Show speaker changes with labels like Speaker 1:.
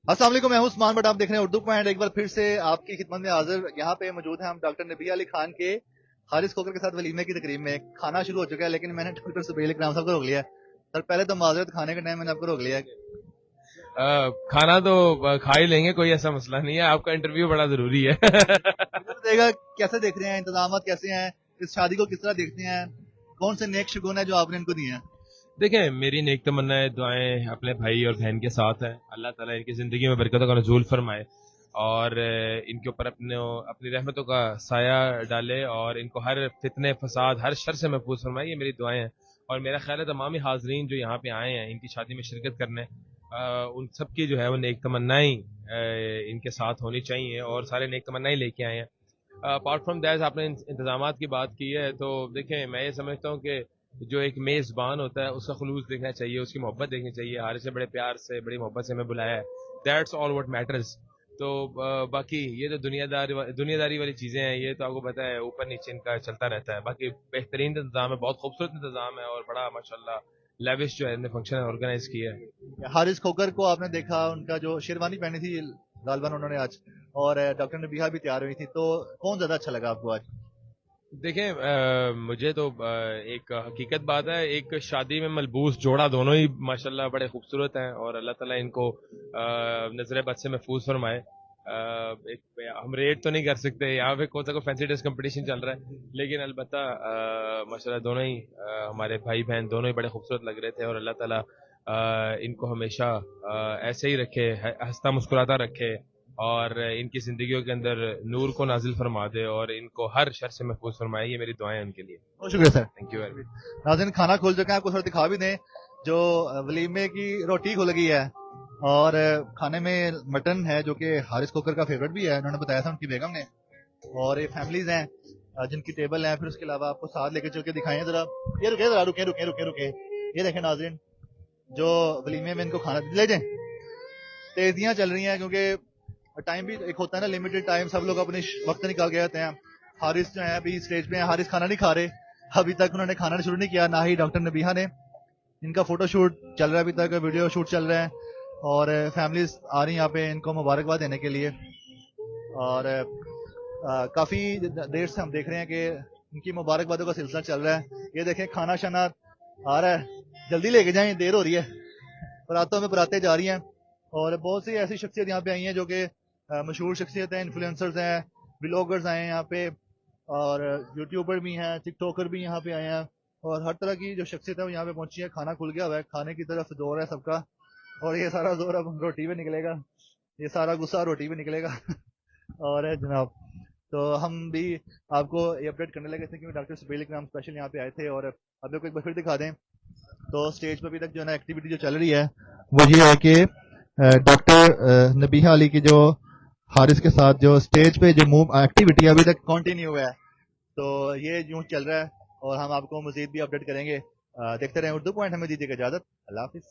Speaker 1: अस्सलाम वालेकुम, मैं हूं उस्मान बट आप देख रहे हैं उर्दू पॉइंट। एक बार फिर से आपकी खिदमत में हाजिर यहाँ पे मौजूद हैं हम डॉक्टर नबी अली खान के हारिस खोकर के साथ वलीमे की तकरीब में। खाना शुरू हो चुका है लेकिन मैंने डॉक्टर सुबैल इकराम साहब को रोक लिया है। सर पहले तो माजरत, खाने के टाइम मैंने आपको रोक लिया है।
Speaker 2: खाना तो खा ही लेंगे, कोई ऐसा मसला नहीं है। आपका इंटरव्यू बड़ा जरूरी है।
Speaker 1: मुझे बताइएगा कैसे देख रहे हैं, इंतजाम कैसे हैं, इस शादी को किस तरह देखते हैं, कौन से नेक शुगुन है जो आपने इनको दिए हैं?
Speaker 2: देखें, मेरी नेक तमन्नाएं दुआएं अपने भाई और बहन के साथ हैं। अल्लाह ताला इनकी ज़िंदगी में बरकतों का नज़ूल फरमाए और इनके ऊपर अपनी रहमतों का साया डाले और इनको हर फितने फसाद हर शर से महफूज फरमाए। ये मेरी दुआएं हैं और मेरा ख्याल है तमामी हाजरीन जो यहाँ पे आए हैं इनकी शादी में शिरकत करने, उन सब की जो है वो नेक तमन्नाएं इनके साथ होनी चाहिए और सारे नेक तमन्नाएं लेके आए हैं। अपार्ट फ्रॉम दैट आपने इंतजामात की बात की है, तो देखें मैं ये समझता हूँ कि जो एक मेज़बान होता है उसका खुलूस देखना चाहिए, उसकी मोहब्बत देखनी चाहिए। हारिस से बड़े प्यार से बड़ी मोहब्बत से हमें बुलाया है, दैट्स ऑल व्हाट मैटर्स। तो बाकी ये जो दुनियादारी वाली चीज़ें हैं ये तो आपको पता है ऊपर नीचे इनका चलता रहता है। बाकी बेहतरीन इंतजाम है, बहुत खूबसूरत इंतजाम है और बड़ा माशाल्लाह लेविश जो है इन्होंने फंक्शन ऑर्गेनाइज किया है।
Speaker 1: हारिस खोकर को आपने देखा, उनका जो शेरवानी पहनी थी गालबन उन्होंने आज, और डॉक्टर नबीहा भी तैयार हुई थी, तो कौन ज्यादा अच्छा लगा आपको आज?
Speaker 2: देखें, मुझे तो एक हकीकत बात है, एक शादी में मलबूस जोड़ा दोनों ही माशाल्लाह बड़े खूबसूरत हैं और अल्लाह ताला इनको नजर बद से महफूज फरमाए। हम रेट तो नहीं कर सकते, यहाँ पे कौन सा कोई फैंसी ड्रेस कंपटीशन चल रहा है, लेकिन अलबत्ता माशाल्लाह दोनों ही हमारे भाई बहन दोनों ही बड़े खूबसूरत लग रहे थे और अल्लाह ताला इनको हमेशा ऐसे ही रखे, हंसता मुस्कुराता रखे और इनकी जिंदगियों के अंदर नूर को नाजिल फरमा दे और इनको हर शर से महफूज फरमाए। ये मेरी दुआएं उनके लिए।
Speaker 1: बहुत शुक्रिया sir,
Speaker 2: thank you very much.
Speaker 1: नाज़रीन खाना खुल चुका है, आपको थोड़ा दिखा भी दें। जो वलीमे की रोटी खुल गई है और खाने में मटन है जो कि हारिस खोकर का फेवरेट भी है, उन्होंने बताया था उनकी बेगम ने। और ये फैमिलीज हैं जिनकी टेबल है, फिर उसके अलावा आपको साथ लेके चल के दिखाएं जरा। ये रुके जरा, रुके रुके रुके रुके, ये देखें नाज़रीन जो वलीमे में इनको खाना ले जाए। तेजियां चल रही हैं क्योंकि टाइम भी एक होता है ना, लिमिटेड टाइम, सब लोग अपने वक्त निकाल के आते हैं। हारिस जो है अभी स्टेज पे हैं, हारिस खाना नहीं खा रहे, अभी तक उन्होंने खाना शुरू नहीं किया, ना ही डॉक्टर नबीहा ने। इनका फोटो शूट चल रहा है, अभी तक वीडियो शूट चल रहा है और फैमिलीज आ रही हैं यहाँ पे इनको मुबारकबाद देने के लिए। और काफी देर से हम देख रहे हैं कि इनकी मुबारकबादों का सिलसिला चल रहा है। ये देखें खाना शाना आ रहा है, जल्दी लेके जाएं, देर हो रही है, बरातों में बरातें जा रही हैं। और बहुत सी ऐसी शख्सियत यहाँ पे आई हैं जो कि मशहूर शख्सियत हैं, इन्फ्लुएंसर्स हैं, व्लॉगर्स आए हैं यहाँ पे, और यूट्यूबर भी हैं, टिकटॉकर भी यहाँ पे आए हैं, और हर तरह की जो शख्सियत है वो यहाँ पे पहुंची है। खाना खुल गया हुआ है, खाने की तरफ जोर है सबका, और ये सारा जोर अब रोटी पे निकलेगा, ये सारा गुस्सा रोटी पे निकलेगा। और जनाब, तो हम भी आपको ये अपडेट करने लगे थे क्योंकि डॉक्टर सुबैल इकराम स्पेशल यहाँ पे आए थे। और अब एक बार फिर दिखा दें तो स्टेज पर अभी तक जो है ना एक्टिविटी जो चल रही है वो ये है कि डॉक्टर नबीहा अली की जो हारिस के साथ जो स्टेज पे जो मूव एक्टिविटी अभी तक कंटिन्यू है, तो ये यूं चल रहा है और हम आपको मजीद भी अपडेट करेंगे। देखते रहें उर्दू पॉइंट, हमें दीजिएगा इजाजत, अल्लाह हाफिज।